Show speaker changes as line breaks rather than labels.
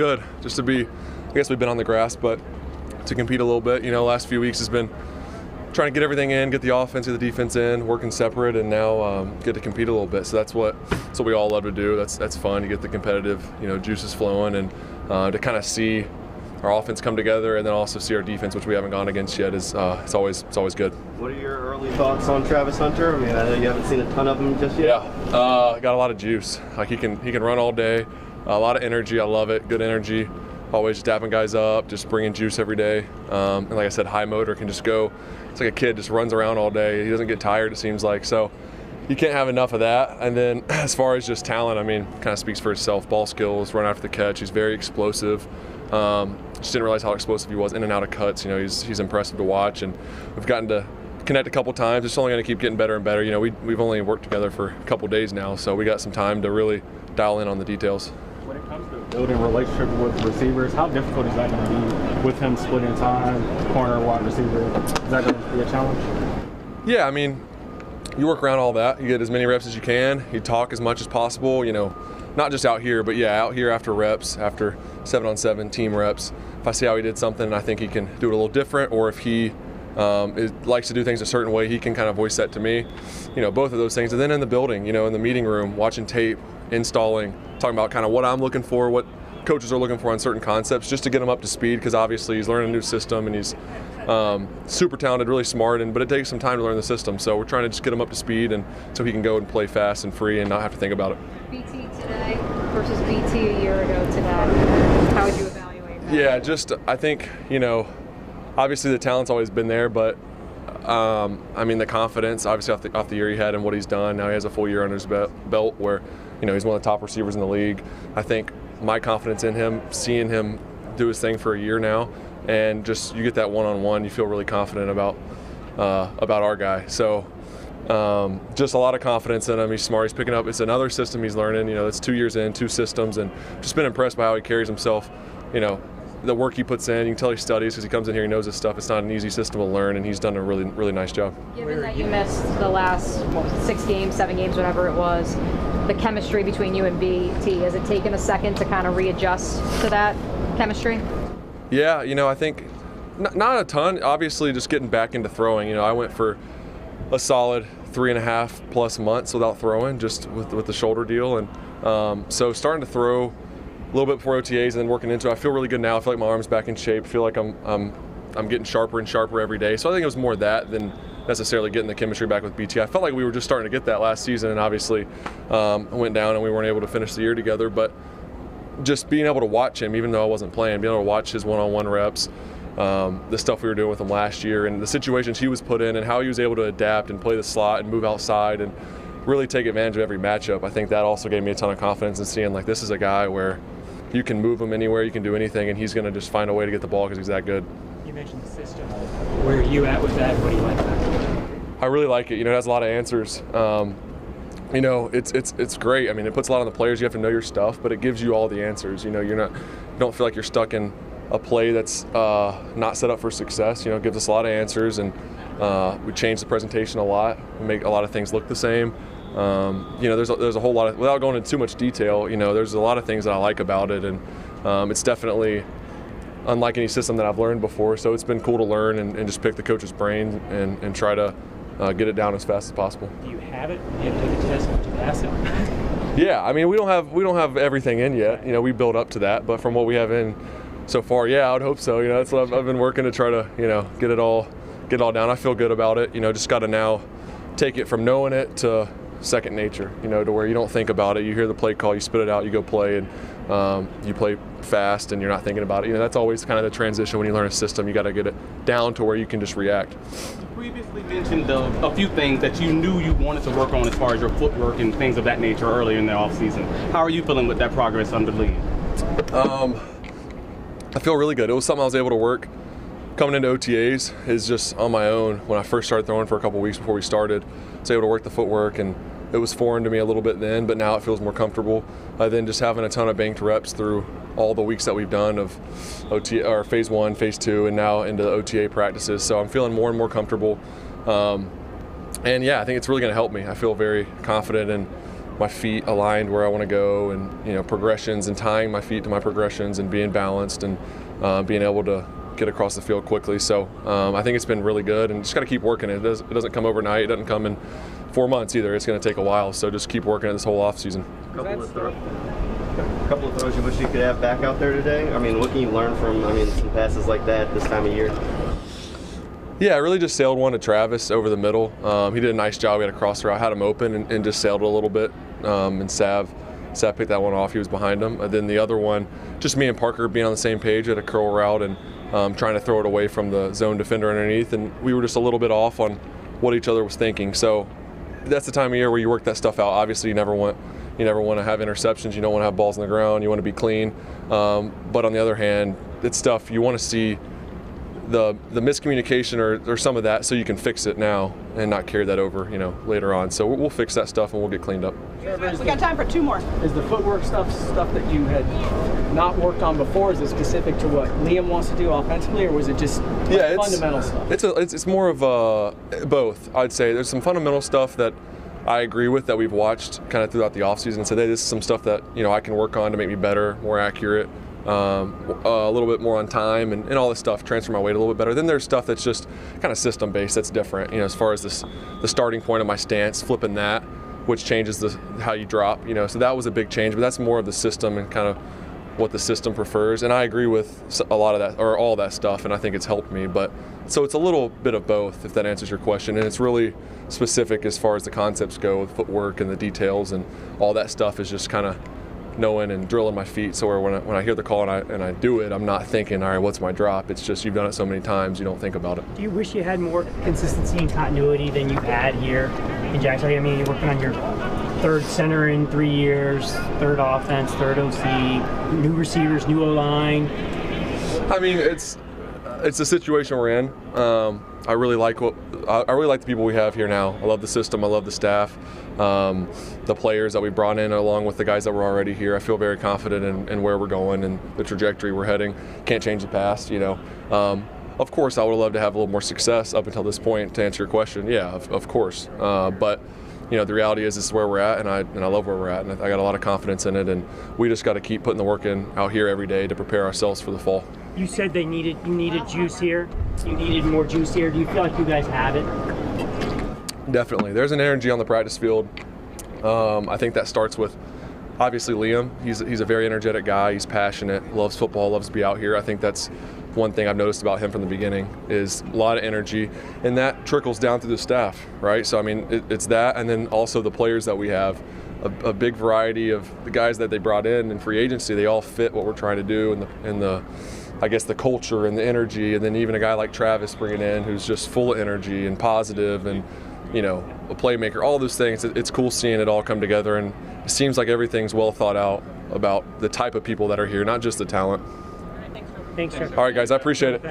Good, just to be, I guess we've been on the grass, but to compete a little bit. Last few weeks has been trying to get everything in, get the offense, get the defense in, working separate, and now get to compete a little bit. So that's what we all love to do. That's fun. You get the competitive, juices flowing, and to kind of see our offense come together, and then also see our defense, which we haven't gone against yet, is it's always good.
What are your early thoughts on Travis Hunter? I mean, I know you haven't seen a ton of him just yet.
Yeah, got a lot of juice. Like he can run all day. A lot of energy. I love it. Good energy. Always just dapping guys up, just bringing juice every day. And like I said, high motor, can just go. It's like a kid, just runs around all day. He doesn't get tired, it seems like. So you can't have enough of that. And then as far as just talent, I mean, kind of speaks for itself. Ball skills, run after the catch. He's very explosive. Just didn't realize how explosive he was in and out of cuts. He's impressive to watch, and we've gotten to connect a couple times. It's only going to keep getting better and better. We've only worked together for a couple days now, so we got some time to really dial in on the details.
When it comes to building a relationship with receivers, how difficult is that going to be with him splitting time, corner, wide receiver? Is that going to be a challenge?
Yeah, I mean, you work around all that. You get as many reps as you can. You talk as much as possible, not just out here, but yeah, out here after reps, after 7-on-7 team reps. If I see how he did something and I think he can do it a little different, or if he likes to do things a certain way, he can kind of voice that to me. Both of those things. And then in the building, in the meeting room, watching tape, installing, talking about kind of what I'm looking for, what coaches are looking for on certain concepts, just to get him up to speed, because obviously he's learning a new system, and he's super talented, really smart, but it takes some time to learn the system. So we're trying to just get him up to speed, and so he can go and play fast and free and not have to think about it.
BT today versus BT a year ago today, how would you evaluate that?
Yeah, I think, obviously the talent's always been there, but I mean, the confidence, obviously off the year he had and what he's done. Now he has a full year under his belt where, he's one of the top receivers in the league. I think my confidence in him, seeing him do his thing for a year now, and just you get that one-on-one, you feel really confident about our guy. So just a lot of confidence in him. He's smart. He's picking up. It's another system he's learning. It's 2 years in, 2 systems, and just been impressed by how he carries himself. The work he puts in, you can tell he studies because he comes in here, he knows his stuff. It's not an easy system to learn, and he's done a really, really nice job.
Given that you missed the last 6 games, 7 games, whatever it was, the chemistry between you and BT, has it taken a second to kind of readjust to that chemistry?
Yeah, I think not a ton. Obviously, just getting back into throwing. I went for a solid 3.5+ months without throwing, just with the shoulder deal, and so starting to throw a little bit before OTAs and then working into it. I feel really good now. I feel like my arm's back in shape. I feel like I'm getting sharper and sharper every day. So I think it was more that than necessarily getting the chemistry back with BT. I felt like we were just starting to get that last season, and obviously went down and we weren't able to finish the year together. But just being able to watch him, even though I wasn't playing, being able to watch his one-on-one reps, the stuff we were doing with him last year, and the situations he was put in, and how he was able to adapt and play the slot and move outside and really take advantage of every matchup. I think that also gave me a ton of confidence in seeing, like, this is a guy where you can move him anywhere, you can do anything, and he's going to just find a way to get the ball because he's that good.
You mentioned the system. Where are you at with that? What do you like about it?
I really like it. It has a lot of answers. It's great. I mean, it puts a lot on the players. You have to know your stuff, but it gives you all the answers. You don't feel like you're stuck in a play that's not set up for success. It gives us a lot of answers, and we change the presentation a lot. We make a lot of things look the same. There's a whole lot of, without going into too much detail, there's a lot of things that I like about it, and it's definitely unlike any system that I've learned before. So it's been cool to learn and just pick the coach's brain and try to get it down as fast as possible.
Do you have it? You have to take a test to pass it?
Yeah, I mean, we don't have everything in yet. We build up to that, but from what we have in so far, yeah, I would hope so. That's what I've been working to try to get it all down. I feel good about it. Just got to now take it from knowing it to second nature, to where you don't think about it. You hear the play call, you spit it out, you go play, and you play fast, and you're not thinking about it. That's always kind of the transition when you learn a system. You got to get it down to where you can just react.
You previously mentioned a few things that you knew you wanted to work on as far as your footwork and things of that nature earlier in the offseason. How are you feeling with that progress under Lee?
I feel really good. It was something I was able to work. Coming into OTAs is just on my own. When I first started throwing for a couple weeks before we started, I was able to work the footwork, and it was foreign to me a little bit then, but now it feels more comfortable. Then just having a ton of banked reps through all the weeks that we've done of OTA, or phase 1, phase 2, and now into the OTA practices. So I'm feeling more and more comfortable. And yeah, I think it's really going to help me. I feel very confident in my feet aligned where I want to go, and progressions and tying my feet to my progressions and being balanced and being able to get across the field quickly. So I think it's been really good, and just got to keep working it. It doesn't come overnight. It doesn't come in 4 months either. It's going to take a while. So just keep working it this whole off season.
Couple of throws you wish you could have back out there today? I mean, what can you learn from, some passes like that this time of year?
Yeah, I really just sailed one to Travis over the middle. He did a nice job. We had a cross route, had him open, and just sailed it a little bit. And Sav picked that one off. He was behind him. And then the other one, just me and Parker being on the same page at a curl route and trying to throw it away from the zone defender underneath. And we were just a little bit off on what each other was thinking. So that's the time of year where you work that stuff out. Obviously, you never want to have interceptions. You don't want to have balls on the ground. You want to be clean. But on the other hand, it's stuff you want to see the miscommunication or some of that, so you can fix it now and not carry that over, later on. So we'll fix that stuff and we'll get cleaned up.
We got time for 2 more.
Is the footwork stuff that you had not worked on before? Is it specific to what Liam wants to do offensively, or was it just fundamental stuff?
It's more of both. I'd say there's some fundamental stuff that I agree with that we've watched kind of throughout the offseason and said, hey, this is some stuff that I can work on to make me better, more accurate, a little bit more on time, and all this stuff, transfer my weight a little bit better. Then there's stuff that's just kind of system based, that's different, as far as the starting point of my stance, flipping that, which changes how you drop, so that was a big change, but that's more of the system and kind of what the system prefers. And I agree with a lot of that, or all that stuff, and I think it's helped me. But so it's a little bit of both, if that answers your question. And it's really specific as far as the concepts go with footwork and the details, and all that stuff is just kind of knowing and drilling my feet. So when I hear the call and I do it, I'm not thinking, all right, what's my drop? It's just you've done it so many times, you don't think about it.
Do you wish you had more consistency and continuity than you've had here in Jacksonville? I mean, you're working on your 3rd center in 3 years, 3rd offense, 3rd OC, new receivers, new O-line.
I mean, it's the situation we're in. I really like the people we have here now. I love the system. I love the staff, the players that we brought in, along with the guys that were already here. I feel very confident in where we're going and the trajectory we're heading. Can't change the past, Of course, I would love to have a little more success up until this point. To answer your question, yeah, of course. But the reality is this is where we're at, and I love where we're at, and I got a lot of confidence in it, and we just got to keep putting the work in out here every day to prepare ourselves for the fall.
You said you needed juice here. You needed more juice here. Do you feel like you guys have it?
Definitely. There's an energy on the practice field. I think that starts with, obviously, Liam. He's a very energetic guy. He's passionate, loves football, loves to be out here. I think that's one thing I've noticed about him from the beginning is a lot of energy, and that trickles down through the staff, right? So, I mean, it's that, and then also the players that we have, a big variety of the guys that they brought in free agency. They all fit what we're trying to do, and the I guess the culture and the energy, and then even a guy like Travis bringing in who's just full of energy and positive and, a playmaker, all those things. It's cool seeing it all come together, and it seems like everything's well thought out about the type of people that are here, not just the talent.
Thanks, Trevor.
All right, guys, I appreciate it.